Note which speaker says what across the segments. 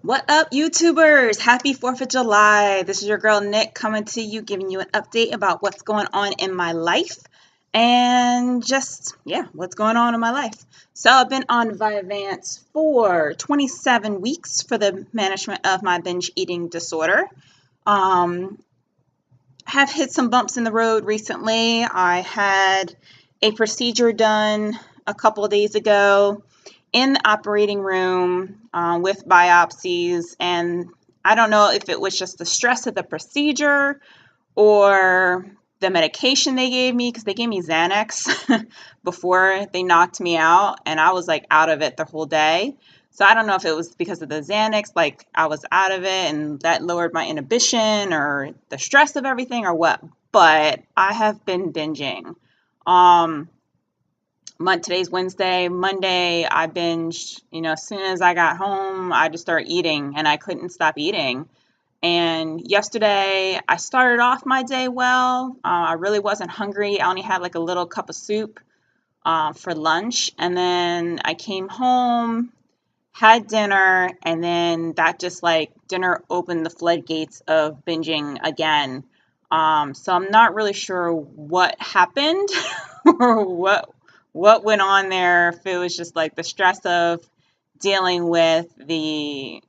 Speaker 1: What up, YouTubers? Happy 4th of July. This is your girl, Nick, coming to you, giving you an update about what's going on in my life and what's going on in my life. So I've been on Vyvanse for 27 weeks for the management of my binge eating disorder. Have hit some bumps in the road recently. I had a procedure done a couple of days ago in the operating room with biopsies, and I don't know if it was just the stress of the procedure or the medication they gave me, because they gave me Xanax before they knocked me out, and I was like out of it the whole day. So I don't know if it was because of the Xanax, like I was out of it and that lowered my inhibition, or the stress of everything, or what. But I have been binging. Today's Wednesday. Monday, I binged. As soon as I got home, I just started eating, and I couldn't stop eating. And yesterday, I started off my day well. I really wasn't hungry. I only had like a little cup of soup for lunch, and then I came home, had dinner, and then that just like dinner opened the floodgates of binging again. So I'm not really sure what happened or what went on there. If it was just like the stress of dealing with the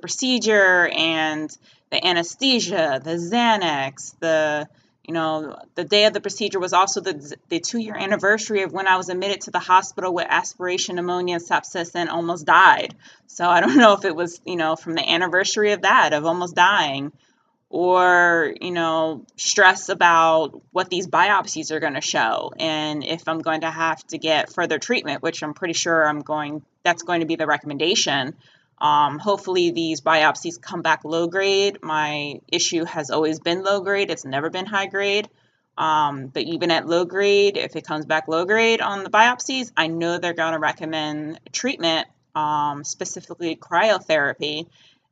Speaker 1: procedure and the anesthesia, the Xanax, the day of the procedure was also the 2-year anniversary of when I was admitted to the hospital with aspiration pneumonia and sepsis and almost died. So I don't know if it was, from the anniversary of that, of almost dying, or, stress about what these biopsies are going to show, and if I'm going to have to get further treatment, which I'm pretty sure that's going to be the recommendation. Hopefully these biopsies come back low grade. My issue has always been low grade. It's never been high grade. But even at low grade, if it comes back low grade on the biopsies, I know they're going to recommend treatment, specifically cryotherapy.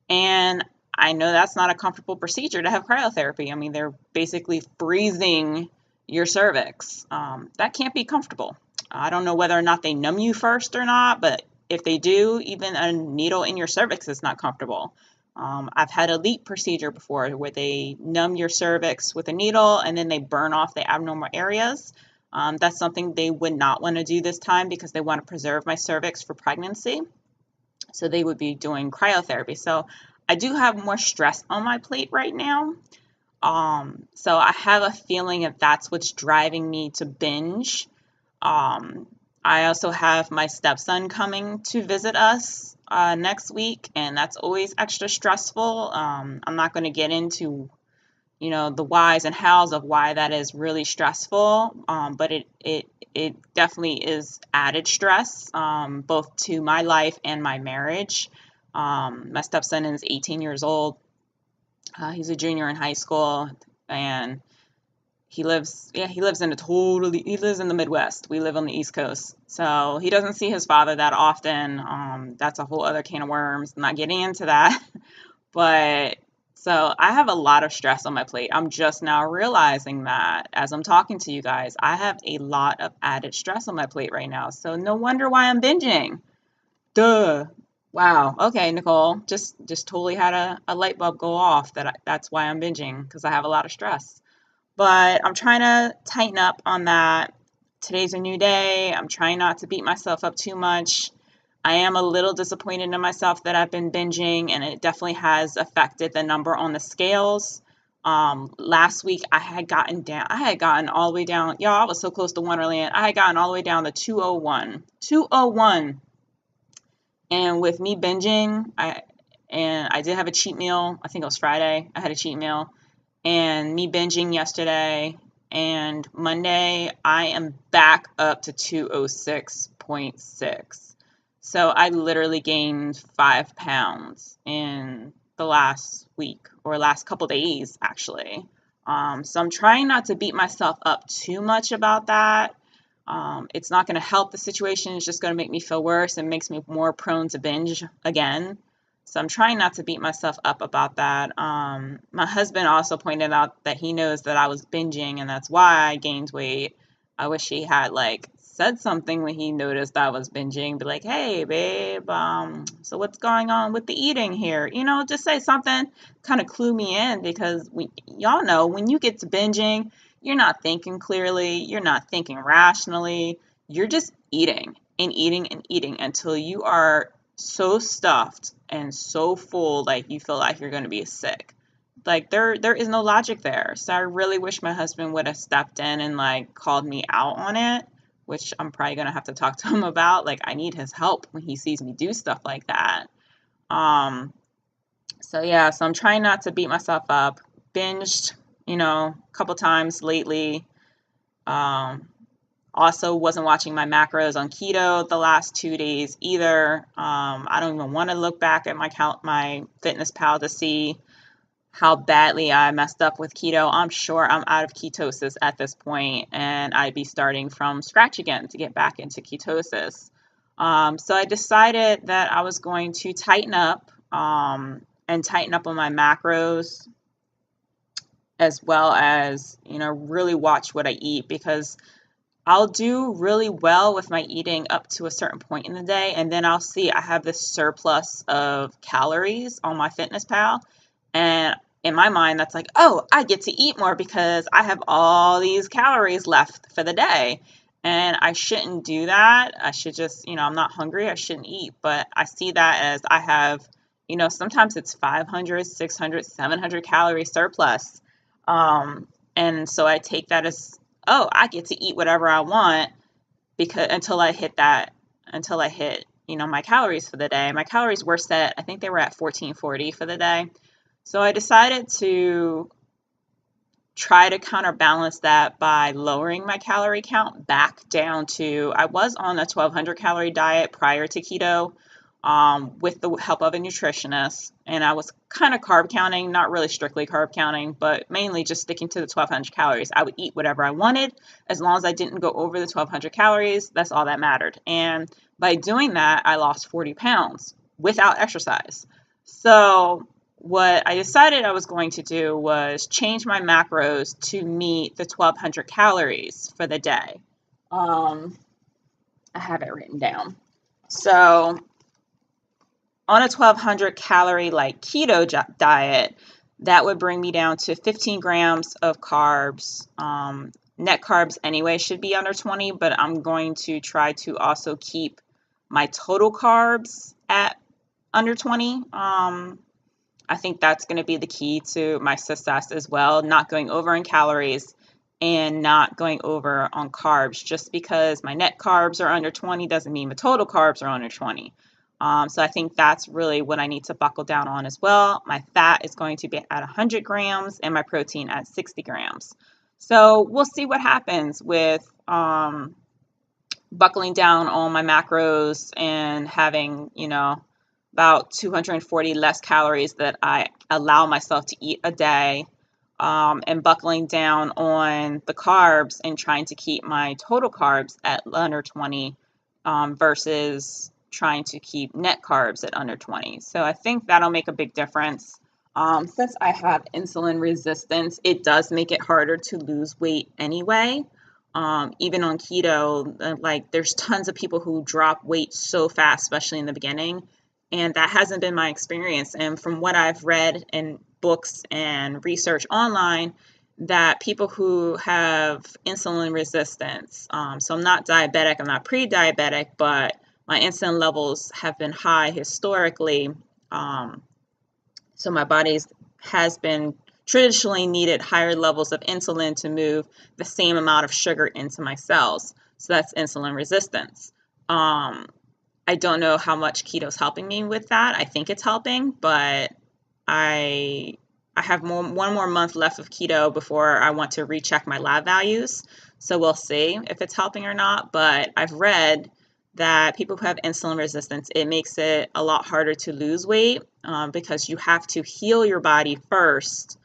Speaker 1: And I know that's not a comfortable procedure to have cryotherapy. I mean, they're basically freezing your cervix. That can't be comfortable. I don't know whether or not they numb you first or not, but if they do, even a needle in your cervix is not comfortable. I've had a LEEP procedure before where they numb your cervix with a needle and then they burn off the abnormal areas. That's something they would not want to do this time because they want to preserve my cervix for pregnancy. So they would be doing cryotherapy. So I do have more stress on my plate right now. So I have a feeling that that's what's driving me to binge. I also have my stepson coming to visit us next week, and that's always extra stressful. I'm not going to get into, the whys and hows of why that is really stressful, but it definitely is added stress, both to my life and my marriage. My stepson is 18 years old. He's a junior in high school, and he lives in the Midwest. We live on the East Coast. So he doesn't see his father that often. That's a whole other can of worms. I'm not getting into that. But so I have a lot of stress on my plate. I'm just now realizing that as I'm talking to you guys, I have a lot of added stress on my plate right now. So no wonder why I'm binging. Duh. Wow. Okay, Nicole. Just totally had a light bulb go off that's why I'm binging, because I have a lot of stress. But I'm trying to tighten up on that. Today's a new day. I'm trying not to beat myself up too much. I am a little disappointed in myself that I've been binging, and it definitely has affected the number on the scales. Last week I had gotten all the way down. Y'all, I was so close to Wonderland. I had gotten all the way down to 201. 201. And with me binging, I did have a cheat meal. I think it was Friday. I had a cheat meal. And me binging yesterday and Monday, I am back up to 206.6. So I literally gained 5 pounds in the last week, or last couple days, actually. So I'm trying not to beat myself up too much about that. It's not going to help the situation. It's just going to make me feel worse and makes me more prone to binge again. So I'm trying not to beat myself up about that. My husband also pointed out that he knows that I was binging, and that's why I gained weight. I wish he had like said something when he noticed I was binging, be like, hey, babe, so what's going on with the eating here? Just say something, kind of clue me in, because y'all know when you get to binging, you're not thinking clearly, you're not thinking rationally, you're just eating and eating and eating until you are so stuffed and so full, like you feel like you're going to be sick. Like there is no logic there. So I really wish my husband would have stepped in and like called me out on it, which I'm probably gonna have to talk to him about. Like I need his help when he sees me do stuff like that. Um, so yeah, so I'm trying not to beat myself up. Binged, a couple times lately. Um, Also wasn't watching my macros on keto the last 2 days either. I don't even want to look back at my Fitness Pal to see how badly I messed up with keto. I'm sure I'm out of ketosis at this point, and I'd be starting from scratch again to get back into ketosis. So I decided that I was going to tighten up and tighten up on my macros, as well as, really watch what I eat, because I'll do really well with my eating up to a certain point in the day, and then I'll see I have this surplus of calories on my Fitness Pal, and in my mind, that's like, oh, I get to eat more because I have all these calories left for the day. And I shouldn't do that. I should just, I'm not hungry. I shouldn't eat. But I see that as I have, sometimes it's 500, 600, 700 calorie surplus. And so I take that as, oh, I get to eat whatever I want, because until I hit, my calories for the day. My calories were set, I think they were at 1440 for the day. So I decided to try to counterbalance that by lowering my calorie count back down to, I was on a 1200 calorie diet prior to keto, with the help of a nutritionist. And I was kind of carb counting, not really strictly carb counting, but mainly just sticking to the 1200 calories. I would eat whatever I wanted. As long as I didn't go over the 1200 calories, that's all that mattered. And by doing that, I lost 40 pounds without exercise. So what I decided I was going to do was change my macros to meet the 1200 calories for the day. I have it written down. So on a 1200 calorie like keto diet, that would bring me down to 15 grams of carbs. Net carbs anyway should be under 20, but I'm going to try to also keep my total carbs at under 20. I think that's going to be the key to my success as well, not going over in calories and not going over on carbs. Just because my net carbs are under 20 doesn't mean my total carbs are under 20. So I think that's really what I need to buckle down on as well. My fat is going to be at 100 grams and my protein at 60 grams. So we'll see what happens with buckling down on my macros and having, about 240 less calories that I allow myself to eat a day, and buckling down on the carbs and trying to keep my total carbs at under 20, versus trying to keep net carbs at under 20. So I think that'll make a big difference. Since I have insulin resistance, it does make it harder to lose weight anyway. Even on keto, like there's tons of people who drop weight so fast, especially in the beginning. And that hasn't been my experience. And from what I've read in books and research online, that people who have insulin resistance, so I'm not diabetic, I'm not pre-diabetic, but my insulin levels have been high historically. So my body has been traditionally needed higher levels of insulin to move the same amount of sugar into my cells. So that's insulin resistance. I don't know how much keto's helping me with that. I think it's helping, but I have one more month left of keto before I want to recheck my lab values. So we'll see if it's helping or not. But I've read that people who have insulin resistance, it makes it a lot harder to lose weight, because you have to heal your body first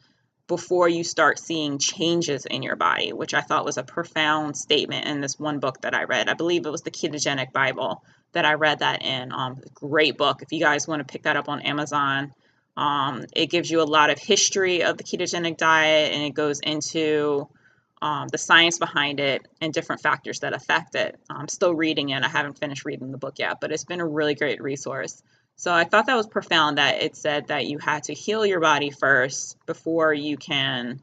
Speaker 1: before you start seeing changes in your body, which I thought was a profound statement in this one book that I read. I believe it was the Ketogenic Bible that I read that in. Great book. If you guys want to pick that up on Amazon, it gives you a lot of history of the ketogenic diet, and it goes into the science behind it, and different factors that affect it. I'm still reading it. I haven't finished reading the book yet, but it's been a really great resource. So I thought that was profound that it said that you had to heal your body first before you can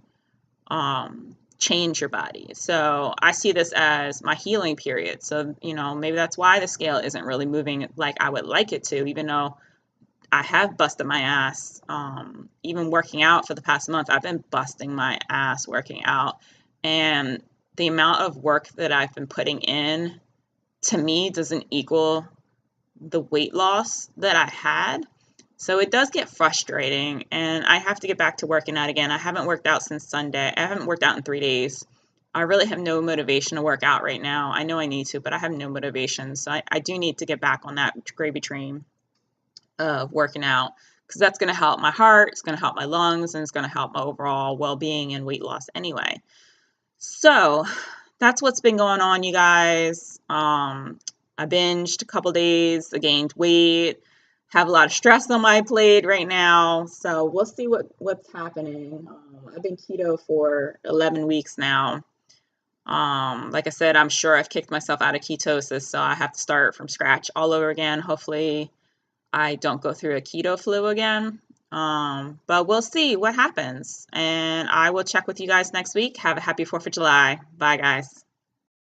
Speaker 1: change your body. So I see this as my healing period. So, maybe that's why the scale isn't really moving like I would like it to, even though I have busted my ass. Even working out for the past month, I've been busting my ass working out. And the amount of work that I've been putting in, to me, doesn't equal the weight loss that I had. So it does get frustrating, and I have to get back to working out again. I haven't worked out since Sunday. I haven't worked out in 3 days. I really have no motivation to work out right now. I know I need to, but I have no motivation. So I do need to get back on that gravy train of working out, because that's going to help my heart, it's going to help my lungs, and it's going to help my overall well-being and weight loss anyway. So that's what's been going on, you guys. I binged a couple days, I gained weight, have a lot of stress on my plate right now. So we'll see what's happening. I've been keto for 11 weeks now. Like I said, I'm sure I've kicked myself out of ketosis, so I have to start from scratch all over again. Hopefully I don't go through a keto flu again. But we'll see what happens. And I will check with you guys next week. Have a happy 4th of July. Bye, guys.